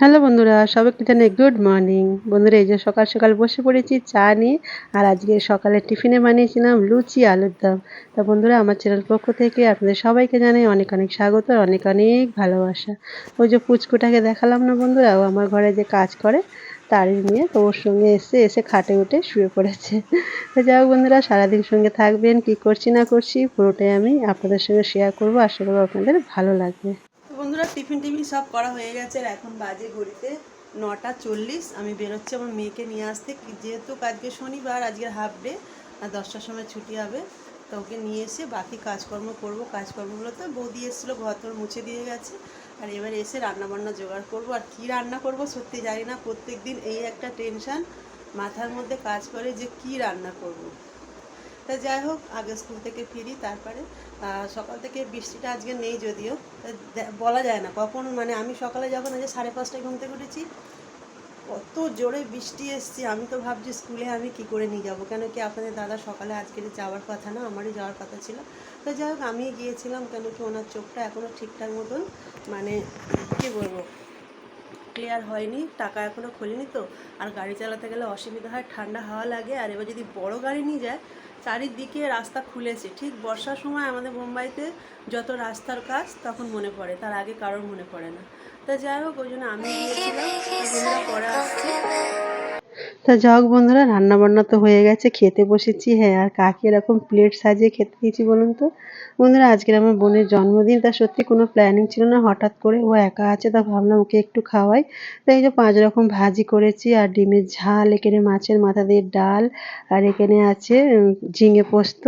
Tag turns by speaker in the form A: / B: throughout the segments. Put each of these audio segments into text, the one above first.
A: Hello বন্ধুরা, সবাইকে জানাই গুড মর্নিং। বন্ধুরা এই যে সকাল সকাল বসে পড়েছি চা নিয়ে। আর আজকে সকালে টিফিনে বানিয়েছিলাম লুচি আলুর দম। তা বন্ধুরা আমার চ্যানেল পক্ষ থেকে আপনাদের সবাইকে জানাই অনেক অনেক স্বাগত আর অনেক অনেক ভালোবাসা। ওই যে পুচকুটাকে দেখালাম না বন্ধুরা, ও আমার ঘরে যে কাজ করে তারই মেয়ে, তো ওর সঙ্গে এসে খাটে উঠে শুয়ে পড়েছে। তো যাই হোক বন্ধুরা, সারাদিন সঙ্গে থাকবেন, কি করছি না করছি পুরোটাই আমি আপনাদের সঙ্গে শেয়ার করবো। আশা করবো আপনাদের ভালো লাগবে। তো বন্ধুরা টিফিন সব করা হয়ে গেছে আর এখন বাজে ঘড়িতে 9টা 40। আমি বেরোচ্ছি আমার মেয়েকে নিয়ে আসতে, যেহেতু আজকে শনিবার, আজকের হাফ ডে আর 10টার সময় ছুটি হবে। তো ওকে নিয়ে এসে বাকি কাজকর্ম করবো। কাজকর্মগুলো তো বৌদি এসেছিলো, ঘর তোর মুছে দিয়ে গেছে। আর এবার এসে রান্নাবান্না জোগাড় করবো। আর কি রান্না করব সত্যি জানি না, প্রত্যেক দিন এই একটা টেনশান মাথার মধ্যে কাজ করে যে কি রান্না করব। তা যাই হোক, আগে স্কুল থেকে ফিরি, তারপরে সকাল থেকে বৃষ্টিটা আজকে নেই যদিও, বলা যায় না কখন, মানে আমি সকালে যখন আজ 5:30টায় ঘুম থেকে উঠেছি, কত জোরে বৃষ্টি এসছে। আমি তো ভাবছি স্কুলে আমি কি করে নিয়ে যাবো, কেন কি আপনাদের দাদা সকালে আজকের যাওয়ার কথা না, আমারই যাওয়ার কথা ছিল। তো যাই হোক আমি গিয়েছিলাম, কেন কি ওনার চোখটা এখনও ঠিকঠাক মতন, মানে কী বলবো, ক্লিয়ার হয়নি, টাকা এখনও খোলেনি। তো আর গাড়ি চালাতে গেলে অসুবিধা হয়, ঠান্ডা হাওয়া লাগে। আর এবার যদি বড় গাড়ি নিয়ে যায়, চারিদিকে রাস্তা খুলেছে, ঠিক বর্ষার সময় আমাদের মুম্বাইতে যত রাস্তার কাজ তখন মনে পড়ে, তার আগে কারোর মনে পড়ে না। তা যাই হোক, ওই জন্য আমি গিয়েছিলাম, পরে আসছি। তা যাই হোক বন্ধুরা, রান্নাবান্না তো হয়ে গেছে, খেতে বসেছি। হ্যাঁ, আর কাকে এরকম প্লেট সাজিয়ে খেতে দিয়েছি বলুন তো বন্ধুরা। আজকের আমার বোনের জন্মদিন, তা সত্যি কোনো প্ল্যানিং ছিল না, হঠাৎ করে ও একা আছে, তা ভাবলাম ওকে একটু খাওয়াই। তাই এই যে 5 রকম ভাজি করেছি, আর ডিমের ঝাল, এখানে মাছের মাথা দিয়ে ডাল, আর এখানে আছে ঝিঙে পোস্ত।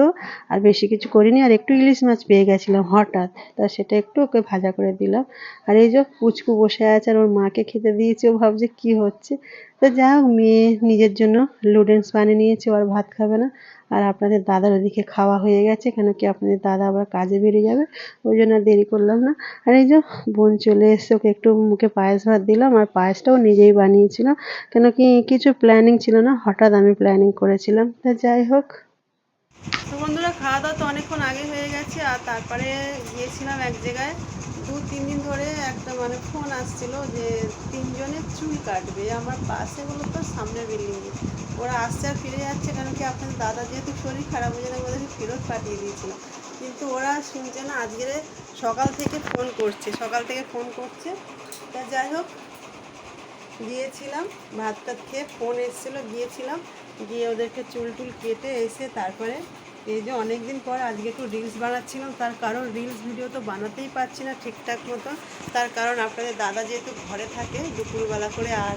A: আর বেশি কিছু করিনি, আর একটু ইলিশ মাছ পেয়ে গেছিলাম হঠাৎ, তা সেটা একটু ওকে ভাজা করে দিলাম। আর এই যে পুচকু বসে আছে আর ওর মাকে খেতে দিয়েছে, ও ভাবছে কি হচ্ছে। তো যা হোক, মেয়ে নিজের জন্য লুডেন্স বানিয়ে নিয়েছে, আর ভাত খাবে না। আর আপনাদের দাদার ওদিকে খাওয়া হয়ে গেছে, কেন কি আপনাদের দাদা আবার কাজে বেরিয়ে যাবে, ওই জন্য আর দেরি করলাম না। আর এই যে বোন চলে এসছে, ওকে একটু মুখে পায়েস ভাত দিলাম, আর পায়েসটাও নিজেই বানিয়েছিলাম, কেন কি কিছু প্ল্যানিং ছিল না, হঠাৎ আমি প্ল্যানিং করেছিলাম। তা যাই হোক, তো বন্ধুরা খাওয়া দাওয়া তো অনেকক্ষণ আগে হয়ে গেছে। আর তারপরে গিয়েছিলাম এক জায়গায়, 2-3 দিন ধরে একটা মানে ফোন আসছিল যে 3জনের চুল কাটবে আমার পাশে, বলো তো সামনের বিল্ডিংয়ে। ওরা আসছে আর ফিরে যাচ্ছে, কেন কি আপনাদের দাদা যেহেতু শরীর খারাপ, ওই জন্য ওদেরকে ফেরত পাঠিয়ে দিয়েছিল। কিন্তু ওরা শুনছে না, আজকে সকাল থেকে ফোন করছে। তা যাই হোক, গিয়েছিলাম, ভাত টাত খেয়ে ফোন এসেছিলো, গিয়েছিলাম, গিয়ে ওদেরকে চুল টুল কেটে এসে তারপরে এই যে অনেক দিন পর আজকে একটু রিলস বানাচ্ছিলাম। তার কারণ রিলস ভিডিও তো বানাতেই পারছি না ঠিকঠাক মতো, তার কারণ আপনাদের দাদা যেহেতু ঘরে থাকে দুপুরবেলা করে, আর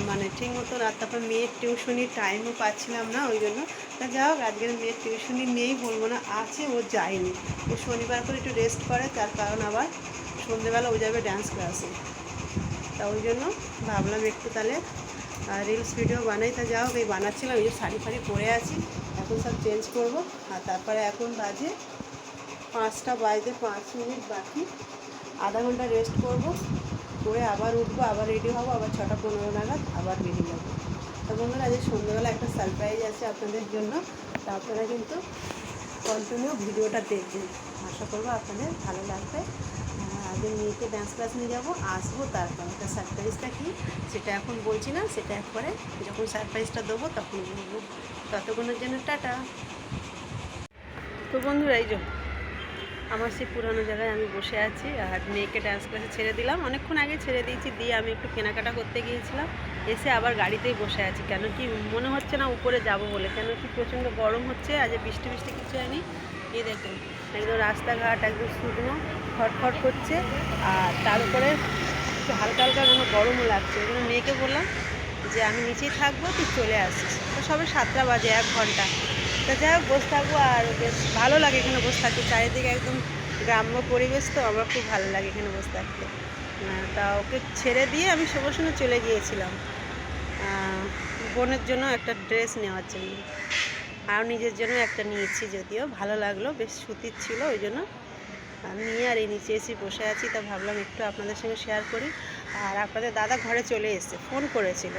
A: মানে ঠিক মতন, আর তারপর মেয়ের টিউশনির টাইমও পাচ্ছিলাম না, ওই জন্য। তা যাই হোক, আজকের মেয়ের টিউশনি নেই বলবো না, আছে, ও যায়নি, ও শনিবার করে একটু রেস্ট করে, তার কারণ আবার সন্ধ্যেবেলা ও যাবে ডান্স ক্লাসে। তা ওই জন্য ভাবলাম একটু তাহলে রিলস ভিডিও বানাই। তা যাও, এই বানাচ্ছিলাম, এই যে শাড়ি ফাড়ি পরে আছি, এখন সব চেঞ্জ করব। আর তারপরে এখন বাজে 5টা বাজতে 5 মিনিট বাকি, আধা ঘন্টা রেস্ট করব, করে আবার উঠবো, আবার রেডি হবো, আবার 6টা 15 নাগাদ আবার বেরিয়ে যাবো। তো বন্ধুরা, আজ সন্ধ্যেবেলা একটা সারপ্রাইজ আছে আপনাদের জন্য, তা আপনারা কিন্তু কন্টিনিউ ভিডিওটা দেখবেন, আশা করবো আপনাদের ভালো লাগবে। আগে মেয়েকে ডান্স ক্লাস নিয়ে যাবো, আসবো, তারপর একটা সারপ্রাইজটা কি সেটা এখন বলছি না, সেটা একবারে যখন সারপ্রাইজটা দেবো তখন বলবো। ততক্ষণের জন্য টাটা। তো বন্ধুরা, এই যে আমার সেই পুরানো জায়গায় আমি বসে আছি, আর মেয়েকে ডান্স ক্লাসে ছেড়ে দিলাম, অনেকক্ষণ আগে ছেড়ে দিয়েছি, দিয়ে আমি একটু কেনাকাটা করতে গিয়েছিলাম, এসে আবার গাড়িতেই বসে আছি, কেন কি মনে হচ্ছে না উপরে যাব বলে, কেন কি প্রচণ্ড গরম হচ্ছে, আজ বৃষ্টি কিছু হয়নি। এই দেখুন, একদম রাস্তাঘাট একদম শুকনো, খটখট করছে, আর তার উপরে একটু হালকা হালকা যেন গরমও লাগছে। ওই জন্য মেয়েকে বললাম যে আমি নিচেই থাকবো, তুই চলে আসিস। তো সবে 7টা বাজে, 1 ঘন্টা। তা যাই হোক, বসে থাকবো, আর বেশ ভালো লাগে এখানে বসে থাকতে, চারিদিকে একদম গ্রাম্য পরিবেশ, তো আমার খুব ভালো লাগে এখানে বসে থাকতে। তা ওকে ছেড়ে দিয়ে আমি সঙ্গে সঙ্গে চলে গিয়েছিলাম বোনের জন্য একটা ড্রেস নেওয়ার জন্য, আর নিজের জন্য একটা নিয়েছি, যদিও ভালো লাগলো, বেশ সুতির ছিল, ওই জন্য নিয়ে আর এই নিচে এসে বসে আছি। তা ভাবলাম একটু আপনাদের সঙ্গে শেয়ার করি। আর আপনাদের দাদা ঘরে চলে এসছে, ফোন করেছিল,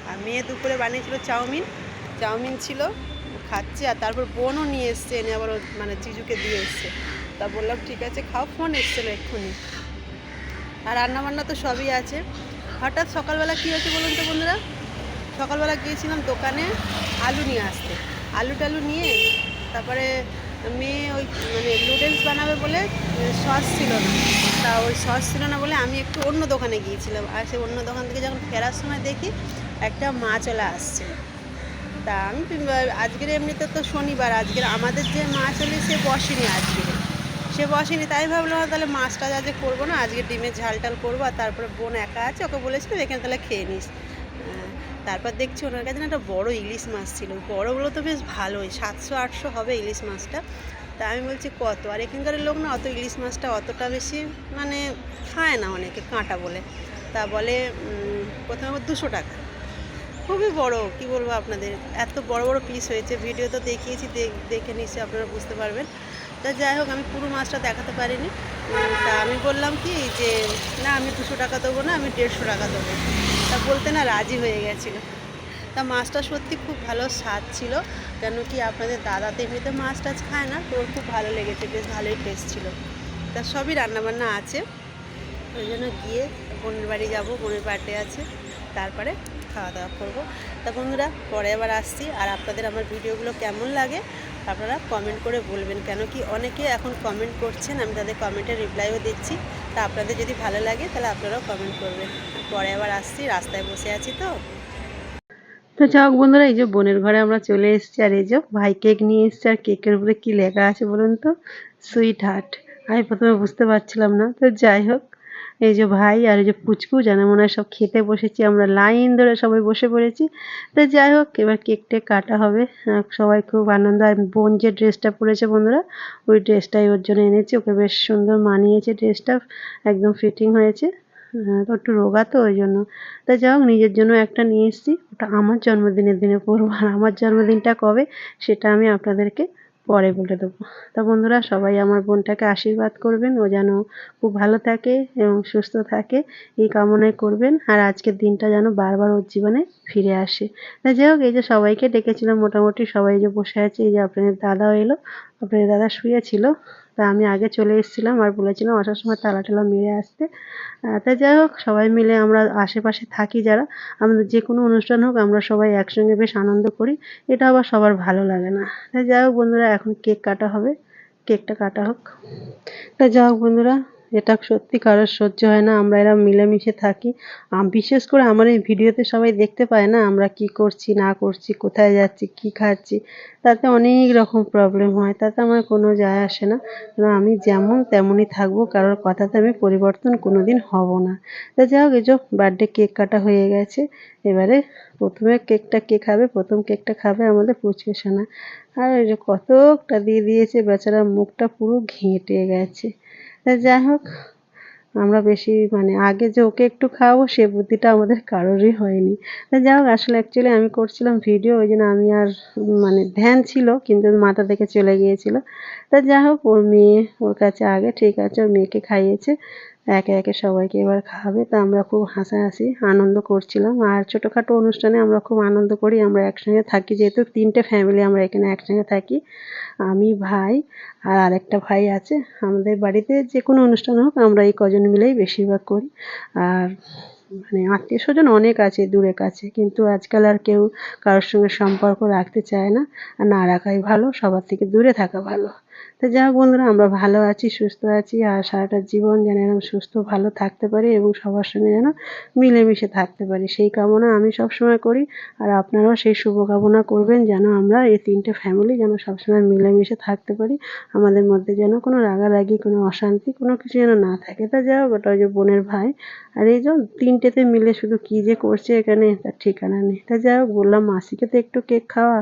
A: আর মেয়ে দুপুরে বানিয়েছিল চাউমিন ছিল, খাচ্ছে। আর তারপর বোনও নিয়ে এসছে, এনে আবার মানে জিজুকে দিয়ে এসছে। তা বললাম ঠিক আছে খাও, ফোন এসেছিলো এক্ষুনি। আর রান্নাবান্না তো সবই আছে, হঠাৎ সকালবেলা কী হয়েছে বলুন তো বন্ধুরা, সকালবেলা গিয়েছিলাম দোকানে আলু নিয়ে আসতে, আলু টালু নিয়ে তারপরে মেয়ে ওই মানে নুডলস বানাবে বলে সস ছিল না, তা ওই সস ছিল না বলে আমি একটু অন্য দোকানে গিয়েছিলাম। আর সেই অন্য দোকান থেকে যখন ফেরার সময় দেখি একটা মাছওয়ালা আসছে। তা আমি আজকের এমনিতে তো শনিবার, আজকের আমাদের যে মাছওয়ালি সে বসেনি, সে বসেনি, তাই ভাবলাম তাহলে মাছটা আজকে করবো না, আজকে ডিমের ঝাল টাল করবো। আর তারপরে বোন একা আছে, ওকে বলেছিলাম এখানে তাহলে খেয়ে নিস। তারপর দেখছি ওনার কাছে না একটা বড়ো ইলিশ মাছ ছিল, বড়োগুলো তো বেশ ভালোই, 700-800 হবে ইলিশ মাছটা। তা আমি বলছি কত, আর এখানকার লোক না অত ইলিশ মাছটা অতটা বেশি মানে খায় না, অনেকে কাঁটা বলে। তা বলে প্রথমে 200 টাকা। খুবই বড়, কি বলবো আপনাদের, এত বড় বড় পিস হয়েছে, ভিডিও তো দেখিয়েছি, দেখে নিশ্চয়ই আপনারা বুঝতে পারবেন। তা যাই হোক, আমি পুরো মাছটা দেখাতে পারিনি। তা আমি বললাম কি যে না আমি 200 টাকা দেবো না, আমি 150 টাকা দেবো। তা বলতে না রাজি হয়ে গেছিলো। তা মাছটা সত্যি খুব ভালো স্বাদ ছিল, কেন কি আপনাদের দাদা তো এমনিতে মাছ টাছ খায় না, তো ওর খুব ভালো লেগেছে, বেশ ভালোই টেস্ট ছিল। তা সবই রান্নাবান্না আছে, ওই জন্য গিয়ে বোনের বাড়ি যাবো, বোনের বার্থডে আছে, তারপরে খাওয়া দাওয়া করবো। তা বন্ধুরা পরে আবার আসছি, আর আপনাদের আমার ভিডিওগুলো কেমন লাগে আপনারা কমেন্ট করে বলবেন, কেন কি অনেকে এখন কমেন্ট করছেন, আমি তাদের কমেন্টের রিপ্লাইও দিচ্ছি। তা আপনাদের যদি ভালো লাগে তাহলে আপনারাও কমেন্ট করবেন। পরে আবার আসছি, রাস্তায় বসে আছি তো। তো যাই হোক বন্ধুরা, এই যে বোনের ঘরে আমরা চলে এসেছি, আর এই যে ভাই কেক নিয়ে এসছে, আর কেকের উপরে কি লেখা আছে বলুন তো, সুইট হার্ট। আমি প্রথমে বুঝতে পারছিলাম না, তো যাই হোক এই যে ভাই আর এই যে পুচকু যেন মনে হয় সব খেতে বসেছি, আমরা লাইন ধরে সবাই বসে পড়েছি। তো যাই হোক এবার কেকটা কাটা হবে, সবাই খুব আনন্দ। আর বোন যে ড্রেসটা পরেছে বন্ধুরা, ওই ড্রেসটাই ওর জন্য এনেছি, ওকে বেশ সুন্দর মানিয়েছে ড্রেসটা, একদম ফিটিং হয়েছে। তো একটু রোগা তো ওই জন্য। তা যাই হোক নিজের জন্য একটা নিয়ে এসেছি, ওটা আমার জন্মদিনের দিনে পরবো, আর আমার জন্মদিনটা কবে সেটা আমি আপনাদেরকে পরে বলে দেবো। তা বন্ধুরা সবাই আমার বোনটাকে আশীর্বাদ করবেন, ও যেন খুব ভালো থাকে এবং সুস্থ থাকে এই কামনাই করবেন, আর আজকের দিনটা যেন বারবার ওর জীবনে ফিরে আসে। তা যাই হোক এই যে সবাইকে ডেকেছিলাম, মোটামুটি সবাই যে বসে আছে, এই যে আপনাদের দাদাও এলো, আপনাদের দাদা শুয়েছিল। তা আমি আগে চলে এসেছিলাম আর বলেছিলাম আসার সময় তালা টালা মেরে আসতে। তা যাই হোক সবাই মিলে আমরা আশেপাশে থাকি যারা, আমাদের যে কোনো অনুষ্ঠান হোক আমরা সবাই একসঙ্গে বেশ আনন্দ করি, এটা আবার সবার ভালো লাগে না। তা যাই হোক বন্ধুরা এখন কেক কাটা হবে, কেকটা কাটা হোক। তা যাই হোক বন্ধুরা, এটা সত্যি কারোর সহ্য হয় না, আমরা এরা মিলেমিশে থাকি। বিশেষ করে আমার এই ভিডিওতে সবাই দেখতে পায় না আমরা কি করছি না করছি, কোথায় যাচ্ছি, কি খাচ্ছি, তাতে অনেক রকম প্রবলেম হয়, তাতে আমার কোনো যায় আসে না। আমি যেমন তেমনই থাকবো, কারোর কথাতে আমি পরিবর্তন কোনো দিন হব না। তা যাই হোক এই যে বার্থডে কেক কাটা হয়ে গেছে, এবারে প্রথমে কেকটা কে খাবে, প্রথম কেকটা খাবে আমাদের পুচকে সোনা। আর ওই যে কতকটা দিয়ে দিয়েছে, বেচারার মুখটা পুরো ঘেঁটে গেছে। তা যাই হোক আমরা বেশি মানে আগে যে ওকে একটু খাওয়াবো সে বুদ্ধিটা আমাদের কারোরই হয়নি। তা যাই হোক আসলে অ্যাকচুয়ালি আমি করছিলাম ভিডিও, ওই জন্য আমি আর মানে ধ্যান ছিল কিন্তু মাথা থেকে চলে গিয়েছিল। তা যাই হোক ওর মেয়ে ওর কাছে আগে, ঠিক আছে ওর মেয়েকে খাইয়েছে, একে একে সবাইকে এবার খাওয়াবে। তা আমরা খুব হাসাহাসি আনন্দ করছিলাম, আর ছোটোখাটো অনুষ্ঠানে আমরা খুব আনন্দ করি, আমরা একসঙ্গে থাকি, যেহেতু 3টে ফ্যামিলি আমরা এখানে একসঙ্গে থাকি, আমি ভাই আর আরেকটা ভাই আছে। আমাদের বাড়িতে যে কোনো অনুষ্ঠান হোক আমরা এই কজন মিলেই বেশিরভাগ করি। আর মানে আত্মীয় স্বজন অনেক আছে দূরে কাছে, কিন্তু আজকাল আর কেউ কারোর সঙ্গে সম্পর্ক রাখতে চায় না, আর না রাখাই ভালো, সবার থেকে দূরে থাকা ভালো। তো যাই হোক বন্ধুরা আমরা ভালো আছি, সুস্থ আছি, আর সারাটা জীবন যেন এরকম সুস্থ ভালো থাকতে পারি এবং সবার সঙ্গে যেন মিলেমিশে থাকতে পারি, সেই কামনা আমি সবসময় করি। আর আপনারাও সেই শুভকামনা করবেন যেন আমরা এই 3টে ফ্যামিলি যেন সবসময় মিলেমিশে থাকতে পারি, আমাদের মধ্যে যেন কোনো রাগারাগি, কোনো অশান্তি, কোনো কিছু যেন না থাকে। তা যাই হোক ওটা ওই যে বোনের ভাই, আর এই যে 3টেতে মিলে শুধু কী যে করছে এখানে তার ঠিকানা নেই। তা যাই হোক বললাম মাসিকে তো একটু কেক খাওয়া,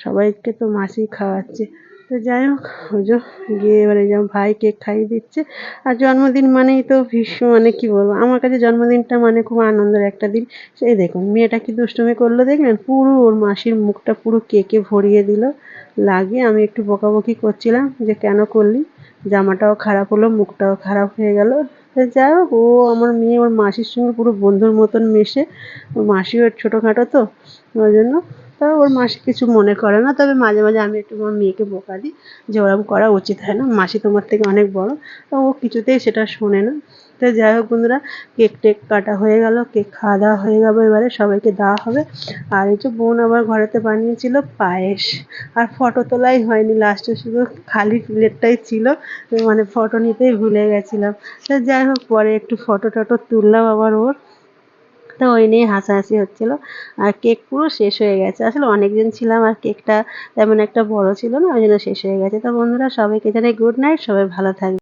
A: সবাইকে তো মাসি খাওয়াচ্ছে। তো যাই হোক ওই যে গিয়ে এবারে যেমন ভাই কেক খাইয়ে দিচ্ছে। আর জন্মদিন মানেই তো ভীষণ মানে কী বলবো, আমার কাছে জন্মদিনটা মানে খুব আনন্দের একটা দিন। সেই দেখুন মেয়েটা কি দুষ্টুমি করলো দেখলেন, পুরো ওর মাসির মুখটা পুরো কেকে ভরিয়ে দিল, লাগিয়ে আমি একটু বকাবকি করছিলাম যে কেন করলি, জামাটাও খারাপ হলো, মুখটাও খারাপ হয়ে গেল। তো যাই হোক ও আমার মেয়ে ওর মাসির সঙ্গে পুরো বন্ধুর মতন মেশে, ওর মাসিও ছোটোখাটো তো ওই জন্য, তা ওর মাসি কিছু মনে করে না, তবে মাঝে মাঝে আমি একটু আমার মেয়েকে বকা দিই যে ওরকম করা উচিত হয় না, মাসি তোমার থেকে অনেক বড়। তো ও কিছুতেই সেটা শোনে না, তো যাই হোক বন্ধুরা, কেক টেক কাটা হয়ে গেল, কেক খাওয়া দাওয়া হয়ে গেল, এবারে সবাইকে দেওয়া হবে। আর এই যে বোন আবার ঘরেতে বানিয়েছিল পায়েস, আর ফটো তোলাই হয়নি, লাস্টে শুধু খালি প্লেটটাই ছিল, মানে ফটো নিতেই ভুলে গেছিলাম। তো যাই হোক পরে একটু ফটো টটো তুললাম আবার ওর, তো ওই নিয়ে হাসাহাসি হচ্ছিল। আর কেক পুরো শেষ হয়ে গেছে, আসলে অনেকজন ছিলাম আর কেকটা তেমন একটা বড় ছিল না, ওই জন্য শেষ হয়ে গেছে। তো বন্ধুরা সবাইকে জানাই গুড নাইট, সবাই ভালো থাকবে।